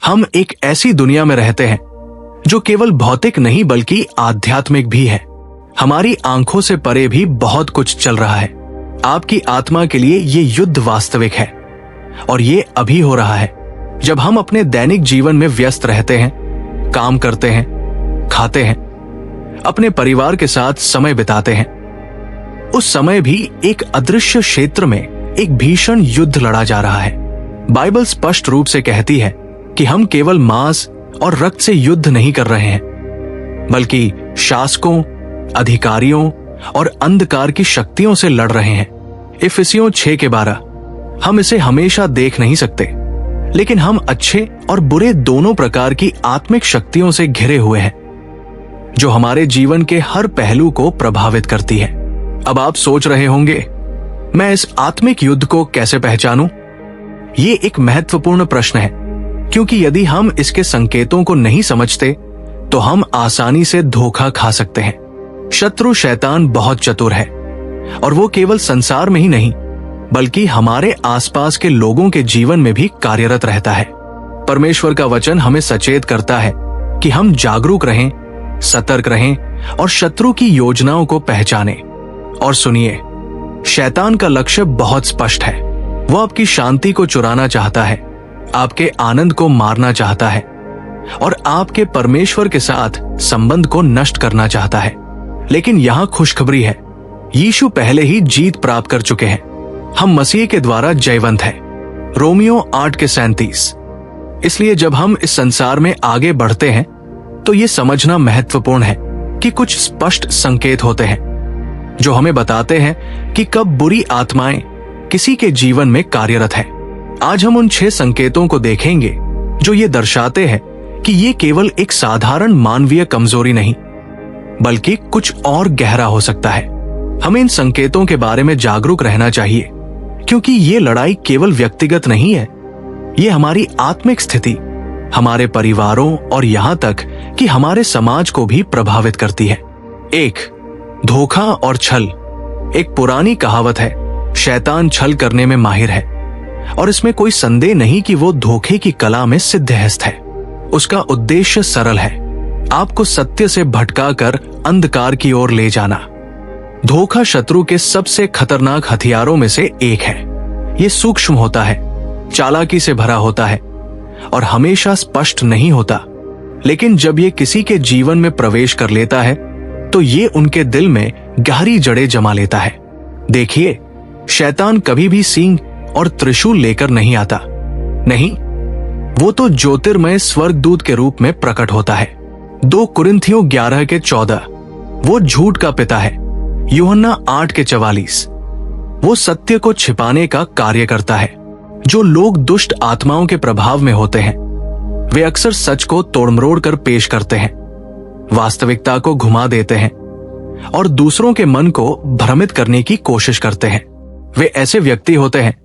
हम एक ऐसी दुनिया में रहते हैं जो केवल भौतिक नहीं बल्कि आध्यात्मिक भी है। हमारी आंखों से परे भी बहुत कुछ चल रहा है। आपकी आत्मा के लिए ये युद्ध वास्तविक है और ये अभी हो रहा है जब हम अपने दैनिक जीवन में व्यस्त रहते हैं, काम करते हैं, खाते हैं, अपने परिवार के साथ समय बिताते हैं। उस समय भी एक अदृश्य क्षेत्र में एक भीषण युद्ध लड़ा जा रहा है। बाइबल स्पष्ट रूप से कहती है कि हम केवल मांस और रक्त से युद्ध नहीं कर रहे हैं, बल्कि शासकों, अधिकारियों और अंधकार की शक्तियों से लड़ रहे हैं। इफिसियों 6:12। हम इसे हमेशा देख नहीं सकते, लेकिन हम अच्छे और बुरे दोनों प्रकार की आत्मिक शक्तियों से घिरे हुए हैं जो हमारे जीवन के हर पहलू को प्रभावित करती है। अब आप सोच रहे होंगे, मैं इस आत्मिक युद्ध को कैसे पहचानूं? ये एक महत्वपूर्ण प्रश्न है, क्योंकि यदि हम इसके संकेतों को नहीं समझते तो हम आसानी से धोखा खा सकते हैं। शत्रु शैतान बहुत चतुर है और वो केवल संसार में ही नहीं बल्कि हमारे आसपास के लोगों के जीवन में भी कार्यरत रहता है। परमेश्वर का वचन हमें सचेत करता है कि हम जागरूक रहें, सतर्क रहें और शत्रु की योजनाओं को पहचानें। और सुनिए, शैतान का लक्ष्य बहुत स्पष्ट है। वो आपकी शांति को चुराना चाहता है, आपके आनंद को मारना चाहता है और आपके परमेश्वर के साथ संबंध को नष्ट करना चाहता है। लेकिन यहां खुशखबरी है, यीशु पहले ही जीत प्राप्त कर चुके हैं। हम मसीह के द्वारा जयवंत हैं। रोमियो 8:37। इसलिए जब हम इस संसार में आगे बढ़ते हैं तो ये समझना महत्वपूर्ण है कि कुछ स्पष्ट संकेत होते हैं जो हमें बताते हैं कि कब बुरी आत्माएं किसी के जीवन में कार्यरत है। आज हम उन 6 संकेतों को देखेंगे जो ये दर्शाते हैं कि ये केवल एक साधारण मानवीय कमजोरी नहीं बल्कि कुछ और गहरा हो सकता है। हमें इन संकेतों के बारे में जागरूक रहना चाहिए, क्योंकि ये लड़ाई केवल व्यक्तिगत नहीं है, ये हमारी आत्मिक स्थिति, हमारे परिवारों और यहां तक कि हमारे समाज को भी प्रभावित करती है। 1. धोखा और छल। एक पुरानी कहावत है, शैतान छल करने में माहिर है, और इसमें कोई संदेह नहीं कि वो धोखे की कला में सिद्धहस्त है। उसका उद्देश्य सरल है, आपको सत्य से भटकाकर अंधकार की ओर ले जाना। धोखा शत्रु के सबसे खतरनाक हथियारों में से एक है। ये सूक्ष्म होता है, चालाकी से भरा होता है और हमेशा स्पष्ट नहीं होता, लेकिन जब ये किसी के जीवन में प्रवेश कर लेता है तो ये उनके दिल में गहरी जड़ें जमा लेता है। देखिए, शैतान कभी भी सींग और त्रिशूल लेकर नहीं आता। नहीं, वो तो ज्योतिर्मय स्वर्गदूत के रूप में प्रकट होता है। 2 कुरिन्थियों 11:14। वो झूठ का पिता है। यूहन्ना 8:44। वो सत्य को छिपाने का कार्य करता है। जो लोग दुष्ट आत्माओं के प्रभाव में होते हैं वे अक्सर सच को तोड़मरोड़ कर पेश करते हैं, वास्तविकता को घुमा देते हैं और दूसरों के मन को भ्रमित करने की कोशिश करते हैं। वे ऐसे व्यक्ति होते हैं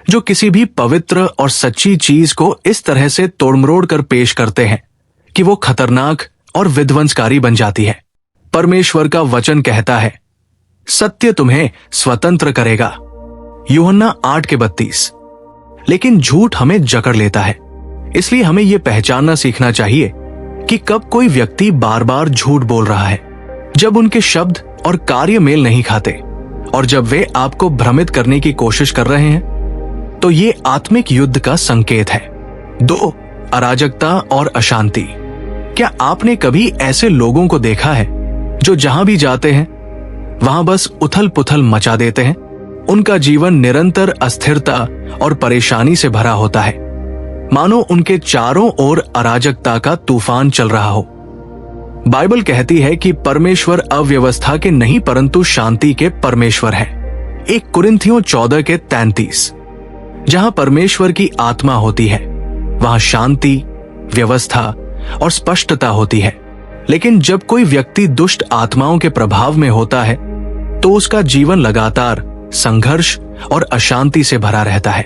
जो किसी भी पवित्र और सच्ची चीज को इस तरह से तोड़मरोड़ कर पेश करते हैं कि वो खतरनाक और विध्वंसकारी बन जाती है। परमेश्वर का वचन कहता है, सत्य तुम्हें स्वतंत्र करेगा। यूहन्ना 8:32। लेकिन झूठ हमें जकड़ लेता है, इसलिए हमें यह पहचानना सीखना चाहिए कि कब कोई व्यक्ति बार बार झूठ बोल रहा है, जब उनके शब्द और कार्य मेल नहीं खाते और जब वे आपको भ्रमित करने की कोशिश कर रहे हैं, तो ये आत्मिक युद्ध का संकेत है। 2. अराजकता और अशांति। क्या आपने कभी ऐसे लोगों को देखा है जो जहां भी जाते हैं वहां बस उथल पुथल मचा देते हैं? उनका जीवन निरंतर अस्थिरता और परेशानी से भरा होता है, मानो उनके चारों ओर अराजकता का तूफान चल रहा हो। बाइबल कहती है कि परमेश्वर अव्यवस्था के नहीं परंतु शांति के परमेश्वर है। 1 कुरिन्थियों 14:33। जहां परमेश्वर की आत्मा होती है वहां शांति, व्यवस्था और स्पष्टता होती है। लेकिन जब कोई व्यक्ति दुष्ट आत्माओं के प्रभाव में होता है तो उसका जीवन लगातार संघर्ष और अशांति से भरा रहता है।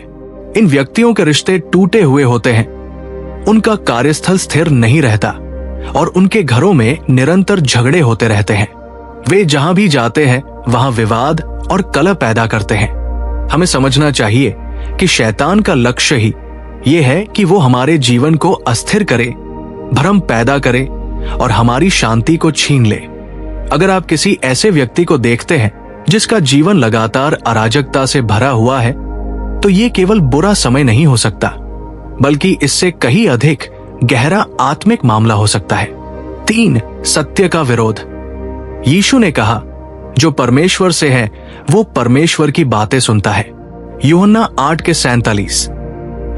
इन व्यक्तियों के रिश्ते टूटे हुए होते हैं, उनका कार्यस्थल स्थिर नहीं रहता और उनके घरों में निरंतर झगड़े होते रहते हैं। वे जहां भी जाते हैं वहां विवाद और कलह पैदा करते हैं। हमें समझना चाहिए कि शैतान का लक्ष्य ही ये है कि वो हमारे जीवन को अस्थिर करे, भ्रम पैदा करे और हमारी शांति को छीन ले। अगर आप किसी ऐसे व्यक्ति को देखते हैं जिसका जीवन लगातार अराजकता से भरा हुआ है, तो ये केवल बुरा समय नहीं हो सकता, बल्कि इससे कहीं अधिक गहरा आत्मिक मामला हो सकता है। 3. सत्य का विरोध। यीशु ने कहा, जो परमेश्वर से है वो परमेश्वर की बातें सुनता है, यूहन्ना 8:47।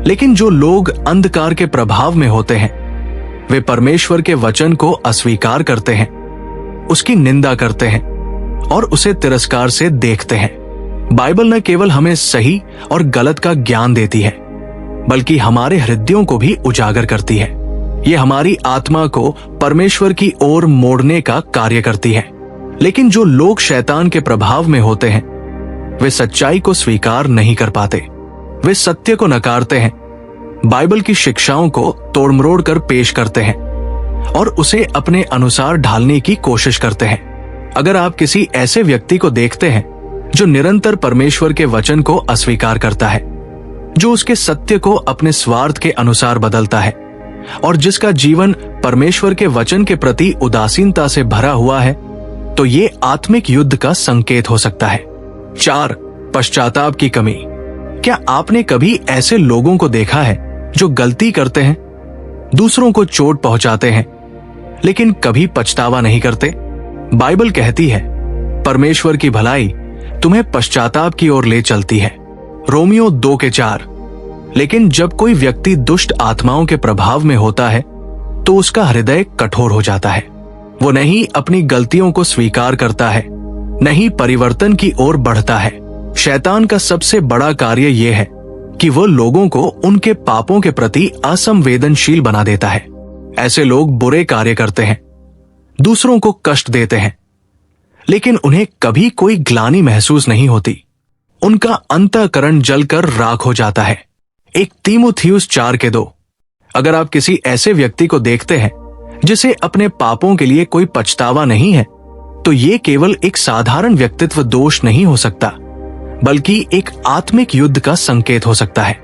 लेकिन जो लोग अंधकार के प्रभाव में होते हैं, वे परमेश्वर के वचन को अस्वीकार करते हैं, उसकी निंदा करते हैं और उसे तिरस्कार से देखते हैं। बाइबल न केवल हमें सही और गलत का ज्ञान देती है, बल्कि हमारे हृदयों को भी उजागर करती है। ये हमारी आत्मा को परमेश्वर की ओर मोड़ने का कार्य करती है। लेकिन जो लोग शैतान के प्रभाव में होते हैं, वे सच्चाई को स्वीकार नहीं कर पाते। वे सत्य को नकारते हैं, बाइबल की शिक्षाओं को तोड़मरोड़ कर पेश करते हैं और उसे अपने अनुसार ढालने की कोशिश करते हैं। अगर आप किसी ऐसे व्यक्ति को देखते हैं जो निरंतर परमेश्वर के वचन को अस्वीकार करता है, जो उसके सत्य को अपने स्वार्थ के अनुसार बदलता है और जिसका जीवन परमेश्वर के वचन के प्रति उदासीनता से भरा हुआ है, तो ये आत्मिक युद्ध का संकेत हो सकता है। 4. पश्चाताप की कमी। क्या आपने कभी ऐसे लोगों को देखा है जो गलती करते हैं, दूसरों को चोट पहुंचाते हैं, लेकिन कभी पछतावा नहीं करते? बाइबल कहती है, परमेश्वर की भलाई तुम्हें पश्चाताप की ओर ले चलती है, रोमियो 2:4। लेकिन जब कोई व्यक्ति दुष्ट आत्माओं के प्रभाव में होता है, तो उसका हृदय कठोर हो जाता है। वो नहीं अपनी गलतियों को स्वीकार करता है, नहीं परिवर्तन की ओर बढ़ता है। शैतान का सबसे बड़ा कार्य यह है कि वो लोगों को उनके पापों के प्रति असंवेदनशील बना देता है। ऐसे लोग बुरे कार्य करते हैं, दूसरों को कष्ट देते हैं, लेकिन उन्हें कभी कोई ग्लानि महसूस नहीं होती। उनका अंतःकरण जलकर राख हो जाता है। 1 तीमुथियुस 4:2। अगर आप किसी ऐसे व्यक्ति को देखते हैं जिसे अपने पापों के लिए कोई पछतावा नहीं है, तो ये केवल एक साधारण व्यक्तित्व दोष नहीं हो सकता, बल्कि एक आत्मिक युद्ध का संकेत हो सकता है।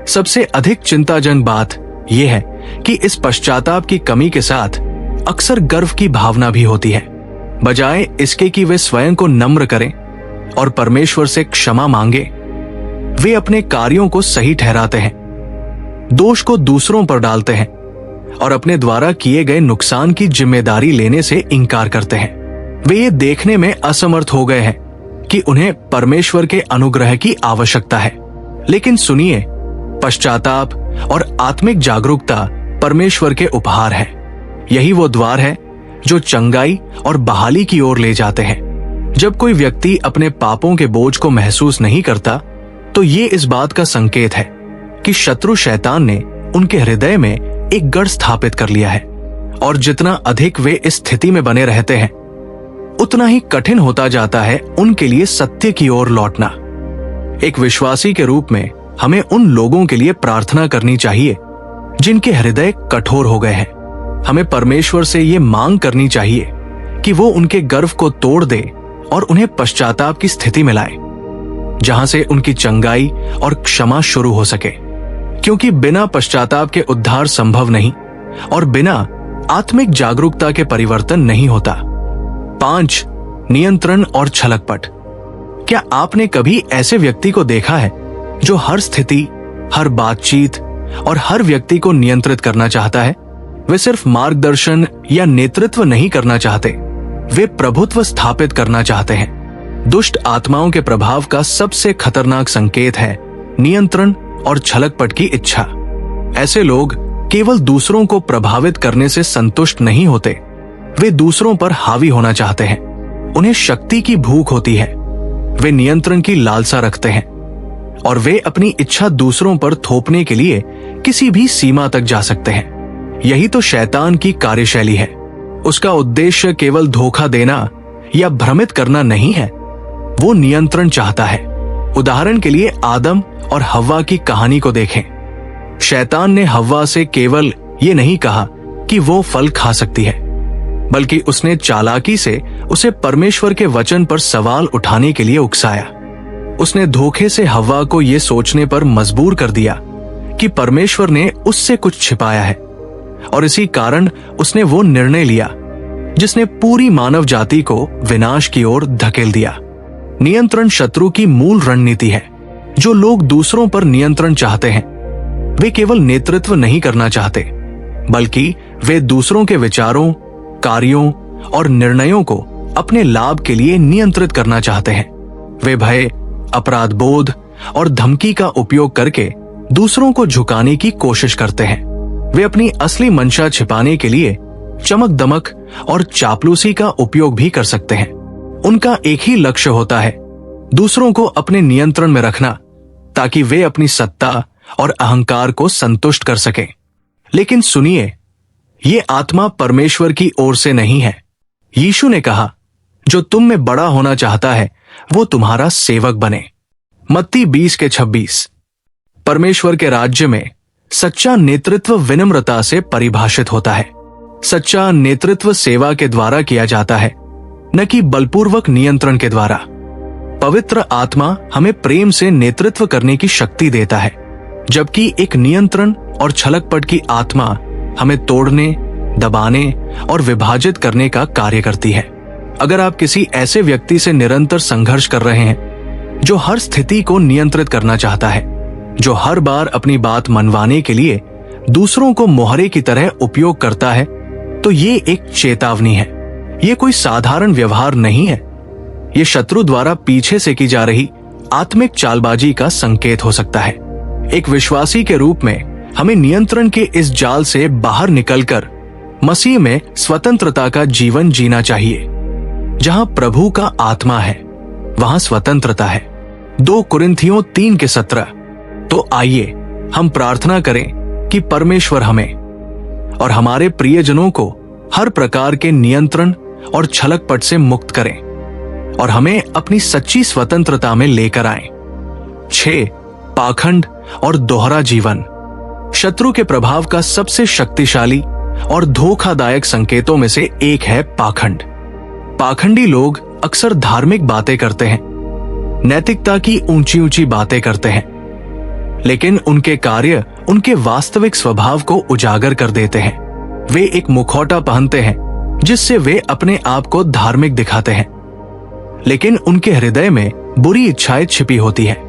सबसे अधिक चिंताजनक बात यह है कि इस पश्चाताप की कमी के साथ अक्सर गर्व की भावना भी होती है। बजाय इसके कि वे स्वयं को नम्र करें और परमेश्वर से क्षमा मांगे, वे अपने कार्यों को सही ठहराते हैं, दोष को दूसरों पर डालते हैं और अपने द्वारा किए गए नुकसान की जिम्मेदारी लेने से इनकार करते हैं। वे ये देखने में असमर्थ हो गए हैं कि उन्हें परमेश्वर के अनुग्रह की आवश्यकता है। लेकिन सुनिए, पश्चाताप और आत्मिक जागरूकता परमेश्वर के उपहार है। यही वो द्वार है जो चंगाई और बहाली की ओर ले जाते हैं। जब कोई व्यक्ति अपने पापों के बोझ को महसूस नहीं करता, तो ये इस बात का संकेत है कि शत्रु शैतान ने उनके हृदय में एक गढ़ स्थापित कर लिया है, और जितना अधिक वे इस स्थिति में बने रहते हैं, उतना ही कठिन होता जाता है उनके लिए सत्य की ओर लौटना। एक विश्वासी के रूप में हमें उन लोगों के लिए प्रार्थना करनी चाहिए जिनके हृदय कठोर हो गए हैं। हमें परमेश्वर से ये मांग करनी चाहिए कि वो उनके गर्व को तोड़ दे और उन्हें पश्चाताप की स्थिति में लाए, जहां से उनकी चंगाई और क्षमा शुरू हो सके। क्योंकि बिना पश्चाताप के उद्धार संभव नहीं और बिना आत्मिक जागरूकता के परिवर्तन नहीं होता। 5. नियंत्रण और छलकपट। क्या आपने कभी ऐसे व्यक्ति को देखा है जो हर स्थिति, हर बातचीत और हर व्यक्ति को नियंत्रित करना चाहता है? वे सिर्फ मार्गदर्शन या नेतृत्व नहीं करना चाहते, वे प्रभुत्व स्थापित करना चाहते हैं। दुष्ट आत्माओं के प्रभाव का सबसे खतरनाक संकेत है नियंत्रण और छलकपट की इच्छा। ऐसे लोग केवल दूसरों को प्रभावित करने से संतुष्ट नहीं होते, वे दूसरों पर हावी होना चाहते हैं। उन्हें शक्ति की भूख होती है, वे नियंत्रण की लालसा रखते हैं और वे अपनी इच्छा दूसरों पर थोपने के लिए किसी भी सीमा तक जा सकते हैं। यही तो शैतान की कार्यशैली है। उसका उद्देश्य केवल धोखा देना या भ्रमित करना नहीं है, वो नियंत्रण चाहता है। उदाहरण के लिए आदम और हव्वा की कहानी को देखें। शैतान ने हव्वा से केवल ये नहीं कहा कि वो फल खा सकती है, बल्कि उसने चालाकी से उसे परमेश्वर के वचन पर सवाल उठाने के लिए उकसाया। उसने धोखे से हव्वा को ये सोचने पर मजबूर कर दिया कि परमेश्वर ने उससे कुछ छिपाया है और इसी कारण उसने वो निर्णय लिया जिसने पूरी मानव जाति को विनाश की ओर धकेल दिया। नियंत्रण शत्रु की मूल रणनीति है। जो लोग दूसरों पर नियंत्रण चाहते हैं वे केवल नेतृत्व नहीं करना चाहते, बल्कि वे दूसरों के विचारों, कार्यों और निर्णयों को अपने लाभ के लिए नियंत्रित करना चाहते हैं। वे भय, अपराध बोध और धमकी का उपयोग करके दूसरों को झुकाने की कोशिश करते हैं। वे अपनी असली मंशा छिपाने के लिए चमक दमक और चापलूसी का उपयोग भी कर सकते हैं। उनका एक ही लक्ष्य होता है, दूसरों को अपने नियंत्रण में रखना, ताकि वे अपनी सत्ता और अहंकार को संतुष्ट कर सकें। लेकिन सुनिए, ये आत्मा परमेश्वर की ओर से नहीं है। यीशु ने कहा, जो तुम में बड़ा होना चाहता है वो तुम्हारा सेवक बने। मत्ती 20:26। परमेश्वर के राज्य में सच्चा नेतृत्व विनम्रता से परिभाषित होता है। सच्चा नेतृत्व सेवा के द्वारा किया जाता है, न कि बलपूर्वक नियंत्रण के द्वारा। पवित्र आत्मा हमें प्रेम से नेतृत्व करने की शक्ति देता है, जबकि एक नियंत्रण और छलकपट की आत्मा हमें तोड़ने, दबाने और विभाजित करने का कार्य करती है। अगर आप किसी ऐसे व्यक्ति से निरंतर संघर्ष कर रहे हैं जो हर स्थिति को नियंत्रित करना चाहता है, जो हर बार अपनी बात मनवाने के लिए दूसरों को मोहरे की तरह उपयोग करता है, तो ये एक चेतावनी है। ये कोई साधारण व्यवहार नहीं है। ये शत्रु द्वारा पीछे से की जा रही आत्मिक चालबाजी का संकेत हो सकता है। एक विश्वासी के रूप में हमें नियंत्रण के इस जाल से बाहर निकलकर मसीह में स्वतंत्रता का जीवन जीना चाहिए। जहां प्रभु का आत्मा है वहां स्वतंत्रता है। 2 कुरिन्थियों 3:17। तो आइए हम प्रार्थना करें कि परमेश्वर हमें और हमारे प्रियजनों को हर प्रकार के नियंत्रण और छलकपट से मुक्त करें और हमें अपनी सच्ची स्वतंत्रता में लेकर आए। 6. पाखंड और दोहरा जीवन। शत्रु के प्रभाव का सबसे शक्तिशाली और धोखादायक संकेतों में से एक है पाखंड। पाखंडी लोग अक्सर धार्मिक बातें करते हैं, नैतिकता की ऊंची ऊंची बातें करते हैं, लेकिन उनके कार्य उनके वास्तविक स्वभाव को उजागर कर देते हैं। वे एक मुखौटा पहनते हैं जिससे वे अपने आप को धार्मिक दिखाते हैं, लेकिन उनके हृदय में बुरी इच्छाएं छिपी होती हैं।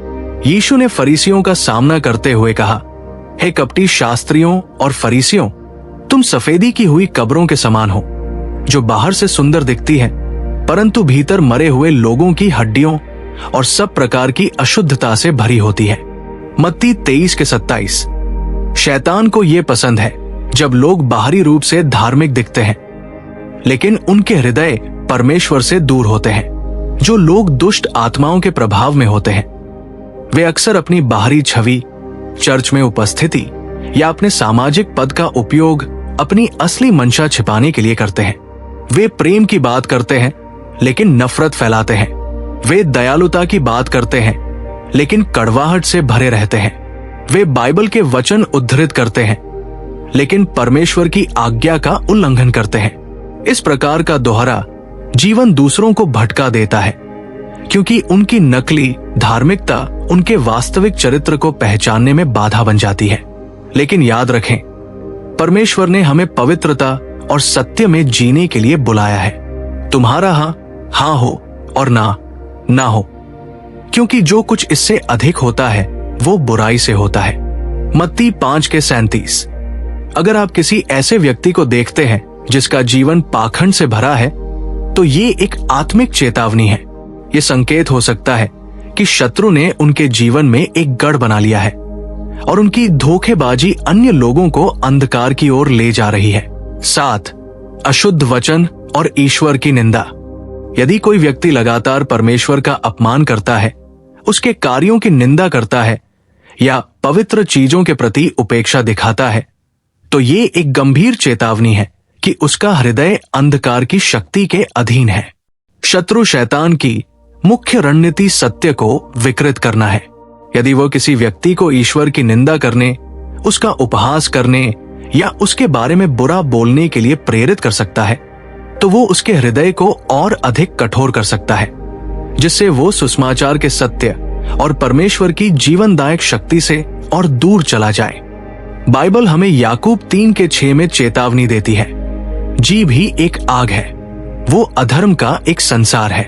यीशु ने फरीसियों का सामना करते हुए कहा, हे कपटी शास्त्रियों और फरीसियों, तुम सफेदी की हुई कब्रों के समान हो, जो बाहर से सुंदर दिखती हैं, परंतु भीतर मरे हुए लोगों की हड्डियों और सब प्रकार की अशुद्धता से भरी होती है। मत्ती 23:27। शैतान को यह पसंद है जब लोग बाहरी रूप से धार्मिक दिखते हैं, लेकिन उनके हृदय परमेश्वर से दूर होते हैं। जो लोग दुष्ट आत्माओं के प्रभाव में होते हैं वे अक्सर अपनी बाहरी छवि, चर्च में उपस्थिति या अपने सामाजिक पद का उपयोग अपनी असली मंशा छिपाने के लिए करते हैं। वे प्रेम की बात करते हैं लेकिन नफरत फैलाते हैं। वे दयालुता की बात करते हैं लेकिन कड़वाहट से भरे रहते हैं। वे बाइबल के वचन उद्धृत करते हैं लेकिन परमेश्वर की आज्ञा का उल्लंघन करते हैं। इस प्रकार का दोहरा जीवन दूसरों को भटका देता है, क्योंकि उनकी नकली धार्मिकता उनके वास्तविक चरित्र को पहचानने में बाधा बन जाती है। लेकिन याद रखें, परमेश्वर ने हमें पवित्रता और सत्य में जीने के लिए बुलाया है। तुम्हारा हाँ हो और ना हो, क्योंकि जो कुछ इससे अधिक होता है वो बुराई से होता है। मत्ती 5:37। अगर आप किसी ऐसे व्यक्ति को देखते हैं जिसका जीवन पाखंड से भरा है, तो ये एक आत्मिक चेतावनी है। ये संकेत हो सकता है कि शत्रु ने उनके जीवन में एक गढ़ बना लिया है और उनकी धोखेबाजी अन्य लोगों को अंधकार की ओर ले जा रही है। 7. अशुद्ध वचन और ईश्वर की निंदा। यदि कोई व्यक्ति लगातार परमेश्वर का अपमान करता है, उसके कार्यों की निंदा करता है या पवित्र चीजों के प्रति उपेक्षा दिखाता है, तो ये एक गंभीर चेतावनी है कि उसका हृदय अंधकार की शक्ति के अधीन है। शत्रु शैतान की मुख्य रणनीति सत्य को विकृत करना है। यदि वो किसी व्यक्ति को ईश्वर की निंदा करने, उसका उपहास करने या उसके बारे में बुरा बोलने के लिए प्रेरित कर सकता है, तो वो उसके हृदय को और अधिक कठोर कर सकता है, जिससे वो सुसमाचार के सत्य और परमेश्वर की जीवनदायक शक्ति से और दूर चला जाए। बाइबल हमें याकूब 3:6 में चेतावनी देती है, जीभ ही एक आग है, वो अधर्म का एक संसार है।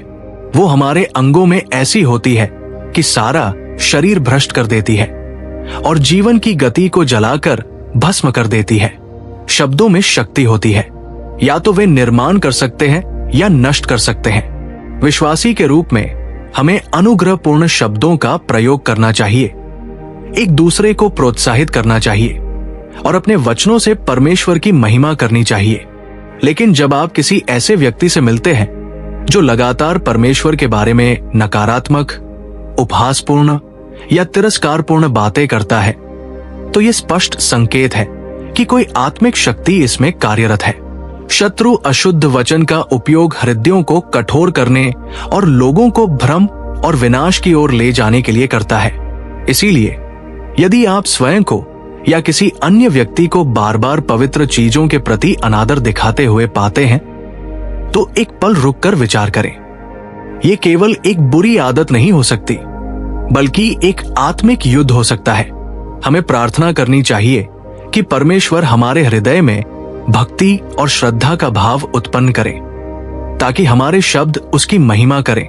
वो हमारे अंगों में ऐसी होती है कि सारा शरीर भ्रष्ट कर देती है और जीवन की गति को जलाकर भस्म कर देती है। शब्दों में शक्ति होती है, या तो वे निर्माण कर सकते हैं या नष्ट कर सकते हैं। विश्वासी के रूप में हमें अनुग्रहपूर्ण शब्दों का प्रयोग करना चाहिए, एक दूसरे को प्रोत्साहित करना चाहिए और अपने वचनों से परमेश्वर की महिमा करनी चाहिए। लेकिन जब आप किसी ऐसे व्यक्ति से मिलते हैं जो लगातार परमेश्वर के बारे में नकारात्मक, उपहासपूर्ण या तिरस्कारपूर्ण बातें करता है, तो यह स्पष्ट संकेत है कि कोई आत्मिक शक्ति इसमें कार्यरत है। शत्रु अशुद्ध वचन का उपयोग हृदयों को कठोर करने और लोगों को भ्रम और विनाश की ओर ले जाने के लिए करता है। इसीलिए यदि आप स्वयं को या किसी अन्य व्यक्ति को बार बार पवित्र चीजों के प्रति अनादर दिखाते हुए पाते हैं, तो एक पल रुककर विचार करें। यह केवल एक बुरी आदत नहीं हो सकती, बल्कि एक आत्मिक युद्ध हो सकता है। हमें प्रार्थना करनी चाहिए कि परमेश्वर हमारे हृदय में भक्ति और श्रद्धा का भाव उत्पन्न करे, ताकि हमारे शब्द उसकी महिमा करें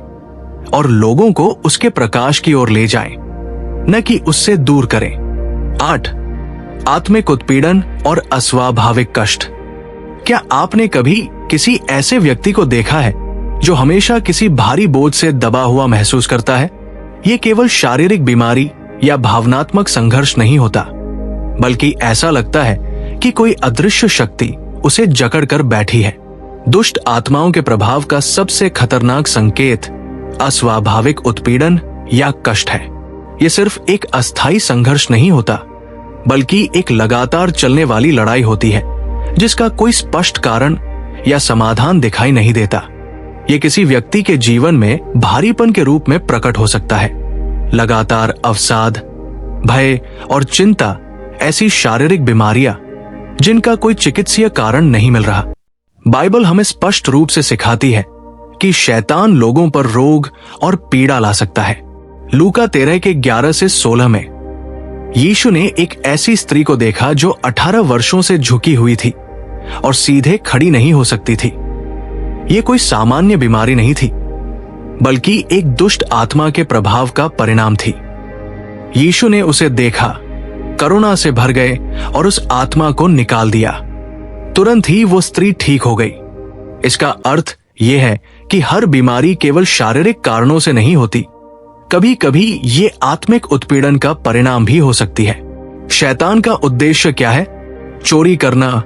और लोगों को उसके प्रकाश की ओर ले जाएं, न कि उससे दूर करें। 8. आत्मिक उत्पीड़न और अस्वाभाविक कष्ट। क्या आपने कभी किसी ऐसे व्यक्ति को देखा है जो हमेशा किसी भारी बोझ से दबा हुआ महसूस करता है? ये केवल शारीरिक बीमारी या भावनात्मक संघर्ष नहीं होता, बल्कि ऐसा लगता है कि कोई अदृश्य शक्ति उसे जकड़ कर बैठी है। दुष्ट आत्माओं के प्रभाव का सबसे खतरनाक संकेत अस्वाभाविक उत्पीड़न या कष्ट है। यह सिर्फ एक अस्थायी संघर्ष नहीं होता, बल्कि एक लगातार चलने वाली लड़ाई होती है जिसका कोई स्पष्ट कारण या समाधान दिखाई नहीं देता। यह किसी व्यक्ति के जीवन में भारीपन के रूप में प्रकट हो सकता है। लगातार अवसाद, भय और चिंता ऐसी शारीरिक बीमारियां जिनका कोई चिकित्सीय कारण नहीं मिल रहा। बाइबल हमें स्पष्ट रूप से सिखाती है कि शैतान लोगों पर रोग और पीड़ा ला सकता है। लूका 13:11-16 में यीशु ने एक ऐसी स्त्री को देखा जो 18 वर्षों से झुकी हुई थी और सीधे खड़ी नहीं हो सकती थी। यह कोई सामान्य बीमारी नहीं थी, बल्कि एक दुष्ट आत्मा के प्रभाव का परिणाम थी। यीशु ने उसे देखा, करुणा से भर गए और उस आत्मा को निकाल दिया। तुरंत ही वो स्त्री ठीक हो गई। इसका अर्थ यह है कि हर बीमारी केवल शारीरिक कारणों से नहीं होती, कभी कभी ये आत्मिक उत्पीड़न का परिणाम भी हो सकती है। शैतान का उद्देश्य क्या है? चोरी करना,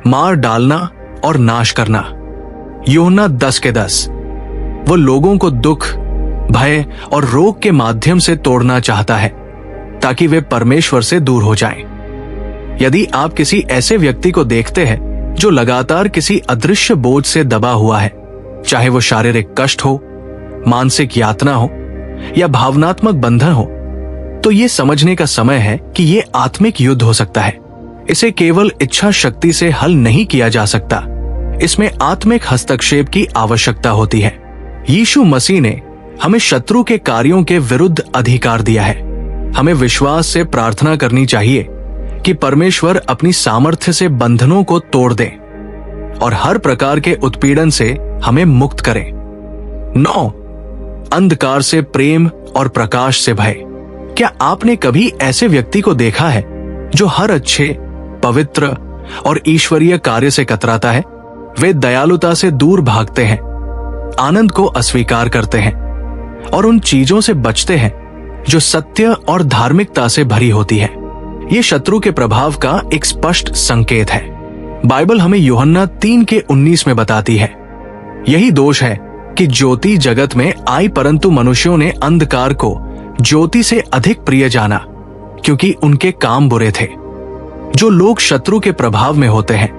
मार डालना और नाश करना। यूहन्ना 10:10। वो लोगों को दुख, भय और रोग के माध्यम से तोड़ना चाहता है ताकि वे परमेश्वर से दूर हो जाएं। यदि आप किसी ऐसे व्यक्ति को देखते हैं जो लगातार किसी अदृश्य बोझ से दबा हुआ है, चाहे वो शारीरिक कष्ट हो, मानसिक यातना हो या भावनात्मक बंधन हो, तो ये समझने का समय है कि ये आत्मिक युद्ध हो सकता है। इसे केवल इच्छा शक्ति से हल नहीं किया जा सकता, इसमें आत्मिक हस्तक्षेप की आवश्यकता होती है। यीशु मसीह ने हमें शत्रु के कार्यों के विरुद्ध अधिकार दिया है। हमें विश्वास से प्रार्थना करनी चाहिए कि परमेश्वर अपनी सामर्थ्य से बंधनों को तोड़ दे और हर प्रकार के उत्पीड़न से हमें मुक्त करे। 9. अंधकार से प्रेम और प्रकाश से भय। क्या आपने कभी ऐसे व्यक्ति को देखा है जो हर अच्छे, पवित्र और ईश्वरीय कार्य से कतराता है? वे दयालुता से दूर भागते हैं, आनंद को अस्वीकार करते हैं और उन चीजों से बचते हैं जो सत्य और धार्मिकता से भरी होती है। ये शत्रु के प्रभाव का एक स्पष्ट संकेत है। बाइबल हमें यूहन्ना 3:19 में बताती है, यही दोष है कि ज्योति जगत में आई, परंतु मनुष्यों ने अंधकार को ज्योति से अधिक प्रिय जाना, क्योंकि उनके काम बुरे थे। जो लोग शत्रु के प्रभाव में होते हैं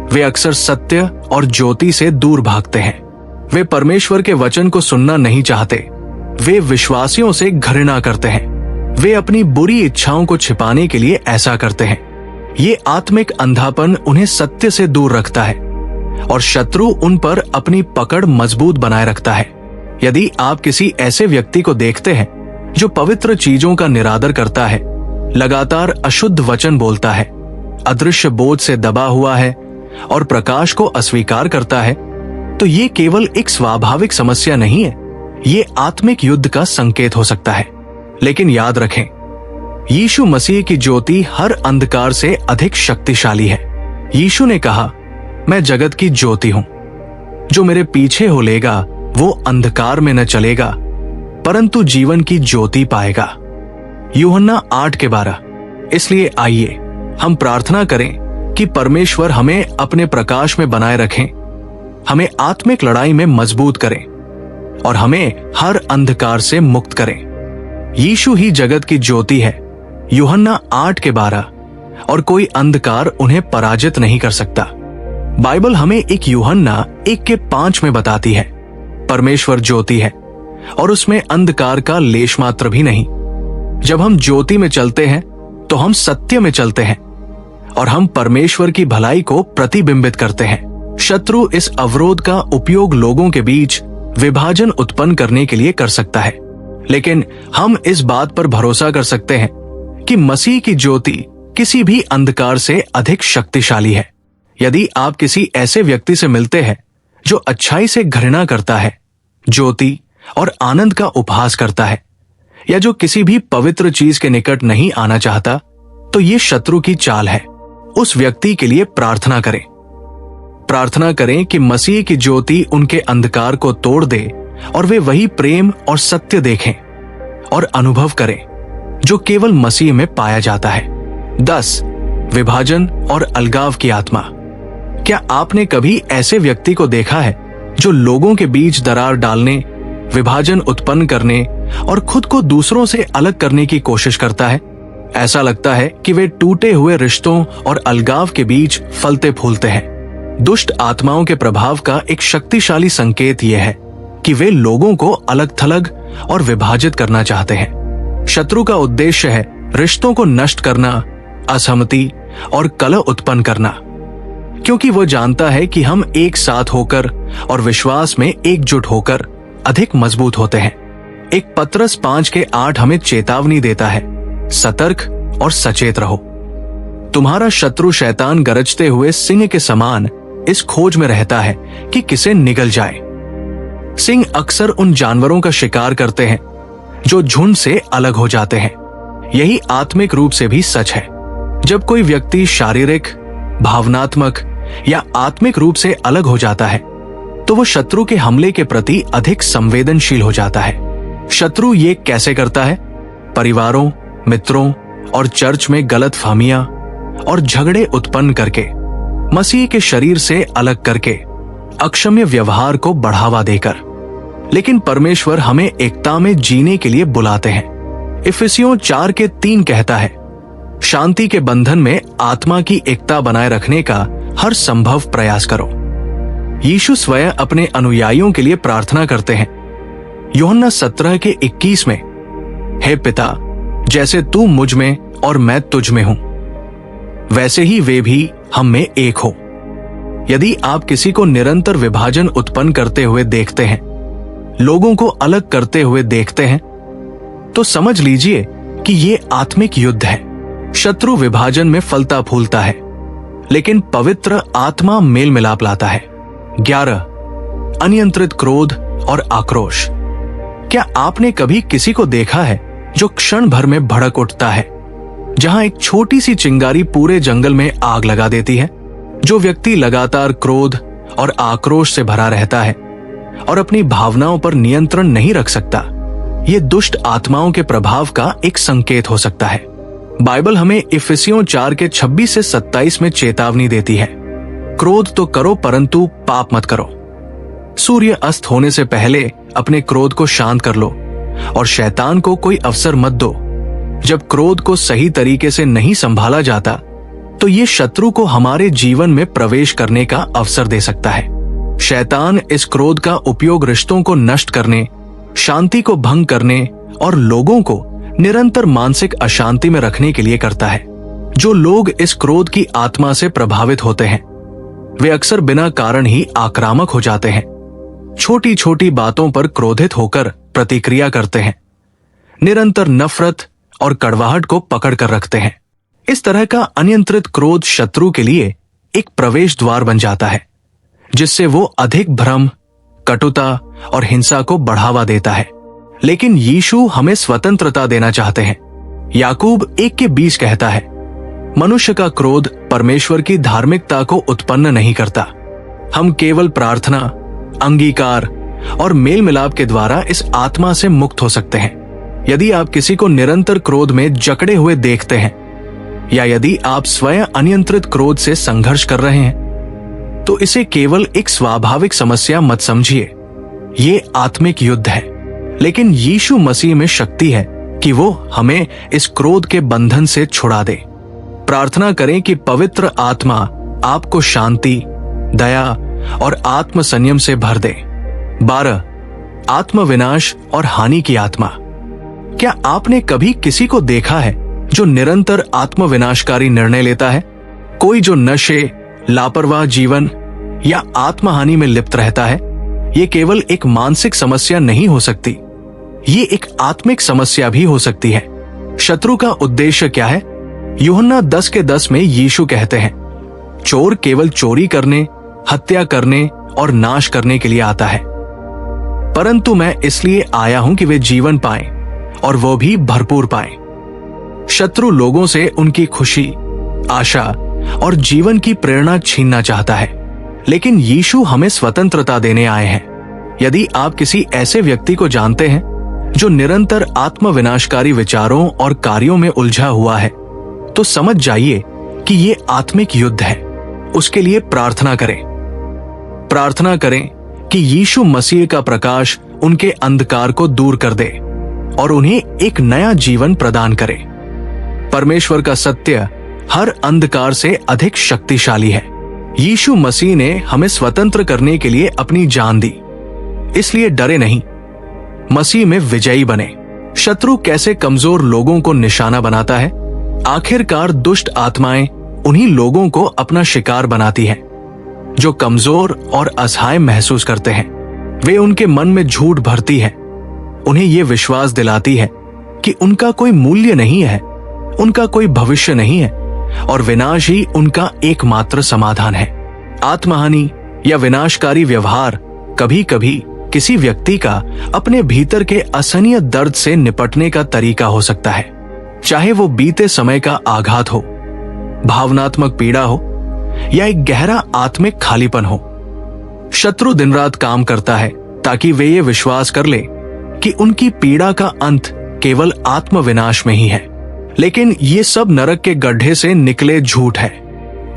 वे अक्सर सत्य और ज्योति से दूर भागते हैं। वे परमेश्वर के वचन को सुनना नहीं चाहते। वे विश्वासियों से घृणा करते हैं। वे अपनी बुरी इच्छाओं को छिपाने के लिए ऐसा करते हैं। ये आत्मिक अंधापन उन्हें सत्य से दूर रखता है और शत्रु उन पर अपनी पकड़ मजबूत बनाए रखता है। यदि आप किसी ऐसे व्यक्ति को देखते हैं जो पवित्र चीजों का निरादर करता है लगातार अशुद्ध वचन बोलता है, अदृश्य बोझ से दबा हुआ है और प्रकाश को अस्वीकार करता है, तो ये केवल एक स्वाभाविक समस्या नहीं है, ये आत्मिक युद्ध का संकेत हो सकता है। लेकिन याद रखें, यीशु मसीह की ज्योति हर अंधकार से अधिक शक्तिशाली है। यीशु ने कहा, मैं जगत की ज्योति हूं, जो मेरे पीछे हो लेगा वो अंधकार में न चलेगा परंतु जीवन की ज्योति पाएगा। यूहन्ना 8:12। इसलिए आइए हम प्रार्थना करें कि परमेश्वर हमें अपने प्रकाश में बनाए रखें, हमें आत्मिक लड़ाई में मजबूत करें और हमें हर अंधकार से मुक्त करें। यीशु ही जगत की ज्योति है, यूहन्ना 8:12, और कोई अंधकार उन्हें पराजित नहीं कर सकता। बाइबल हमें एक यूहन्ना 1:5 में बताती है, परमेश्वर ज्योति है और उसमें अंधकार का लेश मात्र भी नहीं। जब हम ज्योति में चलते हैं तो हम सत्य में चलते हैं और हम परमेश्वर की भलाई को प्रतिबिंबित करते हैं। शत्रु इस अवरोध का उपयोग लोगों के बीच विभाजन उत्पन्न करने के लिए कर सकता है, लेकिन हम इस बात पर भरोसा कर सकते हैं कि मसीह की ज्योति किसी भी अंधकार से अधिक शक्तिशाली है। यदि आप किसी ऐसे व्यक्ति से मिलते हैं जो अच्छाई से घृणा करता है, ज्योति और आनंद का उपहास करता है, या जो किसी भी पवित्र चीज के निकट नहीं आना चाहता, तो ये शत्रु की चाल है। उस व्यक्ति के लिए प्रार्थना करें। प्रार्थना करें कि मसीह की ज्योति उनके अंधकार को तोड़ दे और वे वही प्रेम और सत्य देखें और अनुभव करें जो केवल मसीह में पाया जाता है। 10. विभाजन और अलगाव की आत्मा। क्या आपने कभी ऐसे व्यक्ति को देखा है जो लोगों के बीच दरार डालने, विभाजन उत्पन्न करने और खुद को दूसरों से अलग करने की कोशिश करता है? ऐसा लगता है कि वे टूटे हुए रिश्तों और अलगाव के बीच फलते फूलते हैं। दुष्ट आत्माओं के प्रभाव का एक शक्तिशाली संकेत यह है कि वे लोगों को अलग थलग और विभाजित करना चाहते हैं। शत्रु का उद्देश्य है रिश्तों को नष्ट करना, असहमति और कलह उत्पन्न करना, क्योंकि वो जानता है कि हम एक साथ होकर और विश्वास में एकजुट होकर अधिक मजबूत होते हैं। एक पत्रस 5:8 हमें चेतावनी देता है, सतर्क और सचेत रहो। तुम्हारा शत्रु शैतान गरजते हुए सिंह के समान इस खोज में रहता है कि किसे निगल जाए। सिंह अक्सर उन जानवरों का शिकार करते हैं जो झुंड से अलग हो जाते हैं। यही आत्मिक रूप से भी सच है। जब कोई व्यक्ति शारीरिक, भावनात्मक या आत्मिक रूप से अलग हो जाता है तो वो शत्रु के हमले के प्रति अधिक संवेदनशील हो जाता है। शत्रु ये कैसे करता है? परिवारों, मित्रों और चर्च में गलतफहमियां और झगड़े उत्पन्न करके, मसीह के शरीर से अलग करके, अक्षम्य व्यवहार को बढ़ावा देकर। लेकिन परमेश्वर हमें एकता में जीने के लिए बुलाते हैं। इफिसियों 4:3 कहता है, शांति के बंधन में आत्मा की एकता बनाए रखने का हर संभव प्रयास करो। यीशु स्वयं अपने अनुयायियों के लिए प्रार्थना करते हैं। यूहन्ना 17:21 में, हे पिता, जैसे तू मुझ में और मैं तुझ में हूं, वैसे ही वे भी हम में एक हो। यदि आप किसी को निरंतर विभाजन उत्पन्न करते हुए देखते हैं, लोगों को अलग करते हुए देखते हैं, तो समझ लीजिए कि ये आत्मिक युद्ध है। शत्रु विभाजन में फलता फूलता है, लेकिन पवित्र आत्मा मेल मिलाप लाता है। 11. अनियंत्रित क्रोध और आक्रोश। क्या आपने कभी किसी को देखा है जो क्षण भर में भड़क उठता है, जहां एक छोटी सी चिंगारी पूरे जंगल में आग लगा देती है? जो व्यक्ति लगातार क्रोध और आक्रोश से भरा रहता है और अपनी भावनाओं पर नियंत्रण नहीं रख सकता, ये दुष्ट आत्माओं के प्रभाव का एक संकेत हो सकता है। बाइबल हमें इफिसियों 4:26-27 में चेतावनी देती है, क्रोध तो करो परंतु पाप मत करो। सूर्य अस्त होने से पहले अपने क्रोध को शांत कर लो और शैतान को कोई अवसर मत दो। जब क्रोध को सही तरीके से नहीं संभाला जाता तो ये शत्रु को हमारे जीवन में प्रवेश करने का अवसर दे सकता है। शैतान इस क्रोध का उपयोग रिश्तों को नष्ट करने, शांति को भंग करने और लोगों को निरंतर मानसिक अशांति में रखने के लिए करता है। जो लोग इस क्रोध की आत्मा से प्रभावित होते हैं, वे अक्सर बिना कारण ही आक्रामक हो जाते हैं। छोटी छोटी बातों पर क्रोधित होकर प्रतिक्रिया करते हैं, निरंतर नफरत और कड़वाहट को पकड़ कर रखते हैं। इस तरह का अनियंत्रित क्रोध शत्रु के लिए एक प्रवेश द्वार बन जाता है, जिससे वो अधिक भ्रम, कटुता और हिंसा को बढ़ावा देता है। लेकिन यीशु हमें स्वतंत्रता देना चाहते हैं। याकूब 1:20 कहता है, मनुष्य का क्रोध परमेश्वर की धार्मिकता को उत्पन्न नहीं करता। हम केवल प्रार्थना, अंगीकार और मेल मिलाप के द्वारा इस आत्मा से मुक्त हो सकते हैं। यदि आप किसी को निरंतर क्रोध में जकड़े हुए देखते हैं, या यदि आप स्वयं अनियंत्रित क्रोध से संघर्ष कर रहे हैं, तो इसे केवल एक स्वाभाविक समस्या मत समझिए। ये आत्मिक युद्ध है। लेकिन यीशु मसीह में शक्ति है कि वो हमें इस क्रोध के बंधन से छुड़ा दे। प्रार्थना करें कि पवित्र आत्मा आपको शांति, दया और आत्म संयम से भर दे। 12. आत्म विनाश और हानि की आत्मा। क्या आपने कभी किसी को देखा है जो निरंतर आत्म विनाशकारी निर्णय लेता है? कोई जो नशे, लापरवाह जीवन या आत्महानि में लिप्त रहता है? ये केवल एक मानसिक समस्या नहीं हो सकती, ये एक आत्मिक समस्या भी हो सकती है। शत्रु का उद्देश्य क्या है? यूहन्ना 10:10 में यीशु कहते हैं, चोर केवल चोरी करने, हत्या करने और नाश करने के लिए आता है, परंतु मैं इसलिए आया हूं कि वे जीवन पाएं और वो भी भरपूर पाएं। शत्रु लोगों से उनकी खुशी, आशा और जीवन की प्रेरणा छीनना चाहता है, लेकिन यीशु हमें स्वतंत्रता देने आए हैं। यदि आप किसी ऐसे व्यक्ति को जानते हैं जो निरंतर आत्म विनाशकारी विचारों और कार्यों में उलझा हुआ है, तो समझ जाइए कि ये आत्मिक युद्ध है। उसके लिए प्रार्थना करें। प्रार्थना करें कि यीशु मसीह का प्रकाश उनके अंधकार को दूर कर दे और उन्हें एक नया जीवन प्रदान करे। परमेश्वर का सत्य हर अंधकार से अधिक शक्तिशाली है। यीशु मसीह ने हमें स्वतंत्र करने के लिए अपनी जान दी, इसलिए डरे नहीं, मसीह में विजयी बने। शत्रु कैसे कमजोर लोगों को निशाना बनाता है? आखिरकार दुष्ट आत्माएं उन्हीं लोगों को अपना शिकार बनाती हैं, जो कमजोर और असहाय महसूस करते हैं। वे उनके मन में झूठ भरती है, उन्हें ये विश्वास दिलाती है कि उनका कोई मूल्य नहीं है, उनका कोई भविष्य नहीं है और विनाश ही उनका एकमात्र समाधान है। आत्महानि या विनाशकारी व्यवहार कभी कभी किसी व्यक्ति का अपने भीतर के असहनीय दर्द से निपटने का तरीका हो सकता है, चाहे वो बीते समय का आघात हो, भावनात्मक पीड़ा हो या एक गहरा आत्मिक खालीपन हो। शत्रु दिन रात काम करता है ताकि वे ये विश्वास कर ले कि उनकी पीड़ा का अंत केवल आत्मविनाश में ही है, लेकिन ये सब नरक के गड्ढे से निकले झूठ है।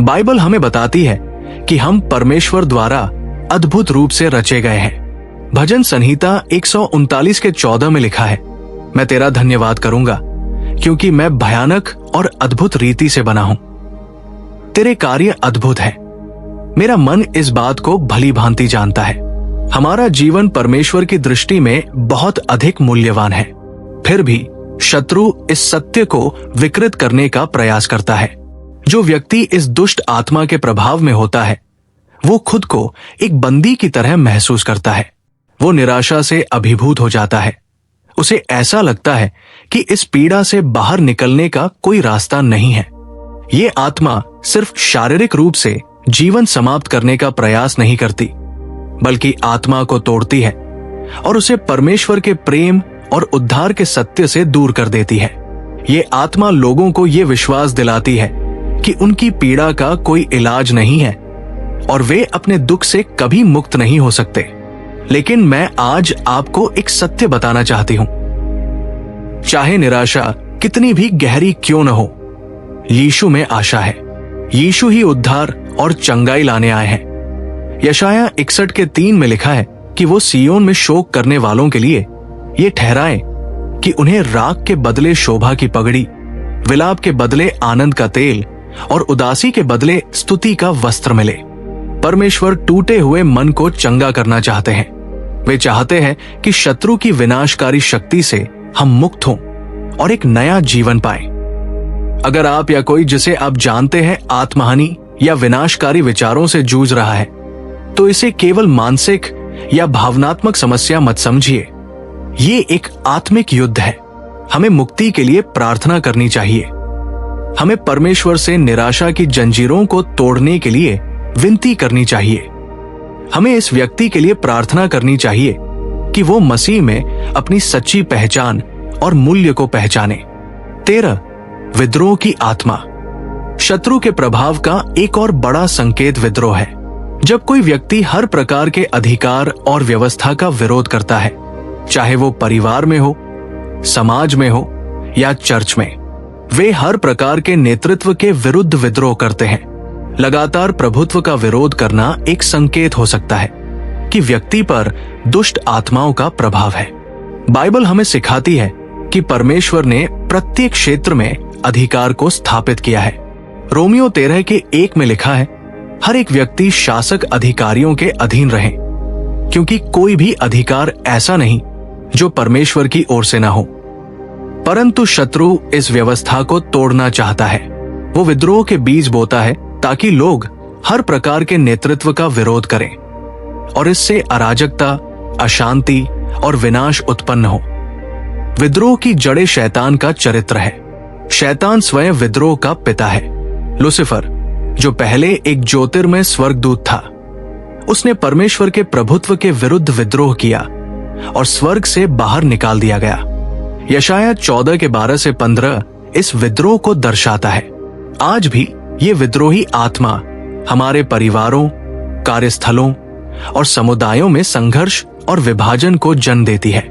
बाइबल हमें बताती है कि हम परमेश्वर द्वारा अद्भुत रूप से रचे गए हैं। भजन संहिता 139:14 में लिखा है, मैं तेरा धन्यवाद करूंगा क्योंकि मैं भयानक और अद्भुत रीति से बना हूं। तेरे कार्य अद्भुत है। मेरा मन इस बात को भली भांति जानता है। हमारा जीवन परमेश्वर की दृष्टि में बहुत अधिक मूल्यवान है। फिर भी शत्रु इस सत्य को विकृत करने का प्रयास करता है। जो व्यक्ति इस दुष्ट आत्मा के प्रभाव में होता है, वो खुद को एक बंदी की तरह महसूस करता है। वो निराशा से अभिभूत हो जाता है। उसे ऐसा लगता है कि इस पीड़ा से बाहर निकलने का कोई रास्ता नहीं है। ये आत्मा सिर्फ शारीरिक रूप से जीवन समाप्त करने का प्रयास नहीं करती, बल्कि आत्मा को तोड़ती है और उसे परमेश्वर के प्रेम और उद्धार के सत्य से दूर कर देती है। ये आत्मा लोगों को ये विश्वास दिलाती है कि उनकी पीड़ा का कोई इलाज नहीं है और वे अपने दुख से कभी मुक्त नहीं हो सकते। लेकिन मैं आज आपको एक सत्य बताना चाहती हूं। चाहे निराशा कितनी भी गहरी क्यों न हो, यीशु में आशा है। यीशु ही उद्धार और चंगाई लाने आए हैं। यशाया 61:3 में लिखा है कि वो सियोन में शोक करने वालों के लिए ये ठहराए कि उन्हें राख के बदले शोभा की पगड़ी, विलाप के बदले आनंद का तेल और उदासी के बदले स्तुति का वस्त्र मिले। परमेश्वर टूटे हुए मन को चंगा करना चाहते हैं। वे चाहते हैं कि शत्रु की विनाशकारी शक्ति से हम मुक्त हों और एक नया जीवन पाएं। अगर आप या कोई जिसे आप जानते हैं आत्महानि या विनाशकारी विचारों से जूझ रहा है, तो इसे केवल मानसिक या भावनात्मक समस्या मत समझिए। ये एक आत्मिक युद्ध है। हमें मुक्ति के लिए प्रार्थना करनी चाहिए। हमें परमेश्वर से निराशा की जंजीरों को तोड़ने के लिए विनती करनी चाहिए। हमें इस व्यक्ति के लिए प्रार्थना करनी चाहिए कि वो मसीह में अपनी सच्ची पहचान और मूल्य को पहचाने। 13. विद्रोह की आत्मा। शत्रु के प्रभाव का एक और बड़ा संकेत विद्रोह है। जब कोई व्यक्ति हर प्रकार के अधिकार और व्यवस्था का विरोध करता है, चाहे वो परिवार में हो, समाज में हो या चर्च में, वे हर प्रकार के नेतृत्व के विरुद्ध विद्रोह करते हैं। लगातार प्रभुत्व का विरोध करना एक संकेत हो सकता है कि व्यक्ति पर दुष्ट आत्माओं का प्रभाव है। बाइबल हमें सिखाती है कि परमेश्वर ने प्रत्येक क्षेत्र में अधिकार को स्थापित किया है। रोमियो 13:1 में लिखा है, हर एक व्यक्ति शासक अधिकारियों के अधीन रहे, क्योंकि कोई भी अधिकार ऐसा नहीं जो परमेश्वर की ओर से ना हो। परंतु शत्रु इस व्यवस्था को तोड़ना चाहता है। वो विद्रोह के बीज बोता है ताकि लोग हर प्रकार के नेतृत्व का विरोध करें और इससे अराजकता, अशांति और विनाश उत्पन्न हो। विद्रोह की जड़ें शैतान का चरित्र है। शैतान स्वयं विद्रोह का पिता है। लूसीफर, जो पहले एक ज्योतिर्मय स्वर्गदूत था, उसने परमेश्वर के प्रभुत्व के विरुद्ध विद्रोह किया और स्वर्ग से बाहर निकाल दिया गया। यशायाह 14:12-15 इस विद्रोह को दर्शाता है। आज भी ये विद्रोही आत्मा हमारे परिवारों, कार्यस्थलों और समुदायों में संघर्ष और विभाजन को जन्म देती है।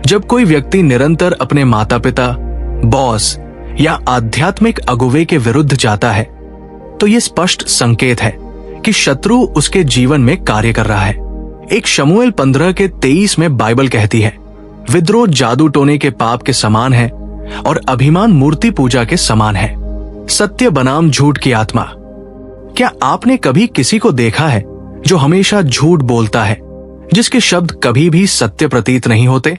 जब कोई व्यक्ति निरंतर अपने माता पिता, बॉस या आध्यात्मिक अगुवे के विरुद्ध जाता है, तो यह स्पष्ट संकेत है कि शत्रु उसके जीवन में कार्य कर रहा है। एक शमूएल 15:23 में बाइबल कहती है, विद्रोह जादू टोने के पाप के समान है और अभिमान मूर्ति पूजा के समान है। सत्य बनाम झूठ की आत्मा। क्या आपने कभी किसी को देखा है जो हमेशा झूठ बोलता है, जिसके शब्द कभी भी सत्य प्रतीत नहीं होते?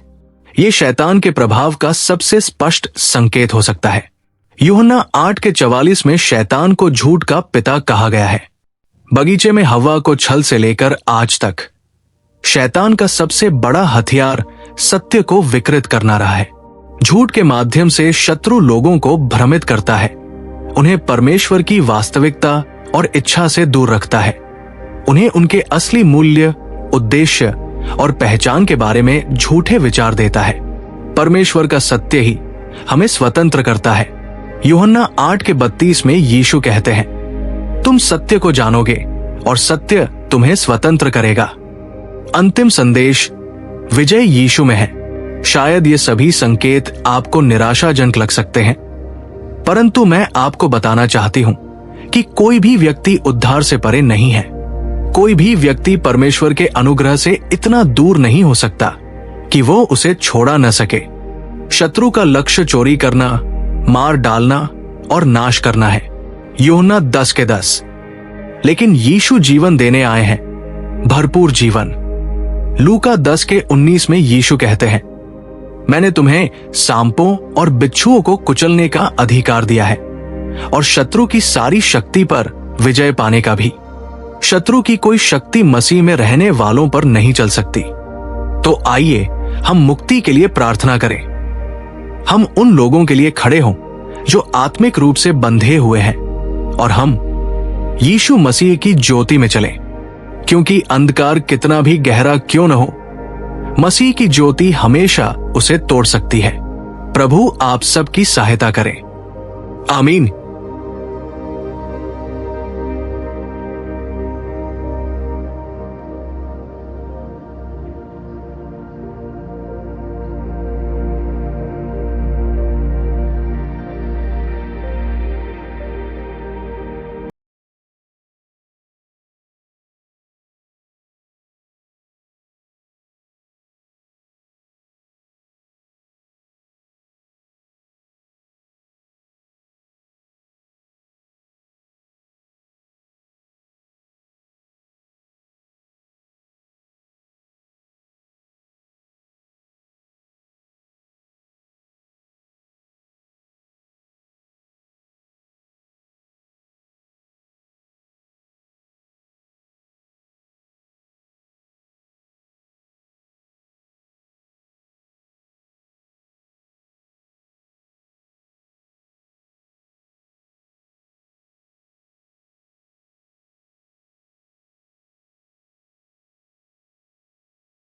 ये शैतान के प्रभाव का सबसे स्पष्ट संकेत हो सकता है। यूहन्ना 8:44 में शैतान को झूठ का पिता कहा गया है। बगीचे में हव्वा को छल से लेकर आज तक शैतान का सबसे बड़ा हथियार सत्य को विकृत करना रहा है। झूठ के माध्यम से शत्रु लोगों को भ्रमित करता है, उन्हें परमेश्वर की वास्तविकता और इच्छा से दूर रखता है, उन्हें उनके असली मूल्य, उद्देश्य और पहचान के बारे में झूठे विचार देता है। परमेश्वर का सत्य ही हमें स्वतंत्र करता है। यूहन्ना 8:32 में यीशु कहते हैं, तुम सत्य को जानोगे और सत्य तुम्हें स्वतंत्र करेगा। अंतिम संदेश विजय यीशु में है। शायद ये सभी संकेत आपको निराशाजनक लग सकते हैं, परंतु मैं आपको बताना चाहती हूं कि कोई भी व्यक्ति उद्धार से परे नहीं है। कोई भी व्यक्ति परमेश्वर के अनुग्रह से इतना दूर नहीं हो सकता कि वो उसे छोड़ा न सके। शत्रु का लक्ष्य चोरी करना, मार डालना और नाश करना है। यूहन्ना 10:10। लेकिन यीशु जीवन देने आए हैं, भरपूर जीवन। लूका 10:19 में यीशु कहते हैं, मैंने तुम्हें सांपों और बिच्छुओं को कुचलने का अधिकार दिया है और शत्रु की सारी शक्ति पर विजय पाने का भी। शत्रु की कोई शक्ति मसीह में रहने वालों पर नहीं चल सकती। तो आइए हम मुक्ति के लिए प्रार्थना करें। हम उन लोगों के लिए खड़े हों जो आत्मिक रूप से बंधे हुए हैं और हम यीशु मसीह की ज्योति में चलें, क्योंकि अंधकार कितना भी गहरा क्यों न हो, मसीह की ज्योति हमेशा उसे तोड़ सकती है। प्रभु आप सबकी सहायता करें। आमीन।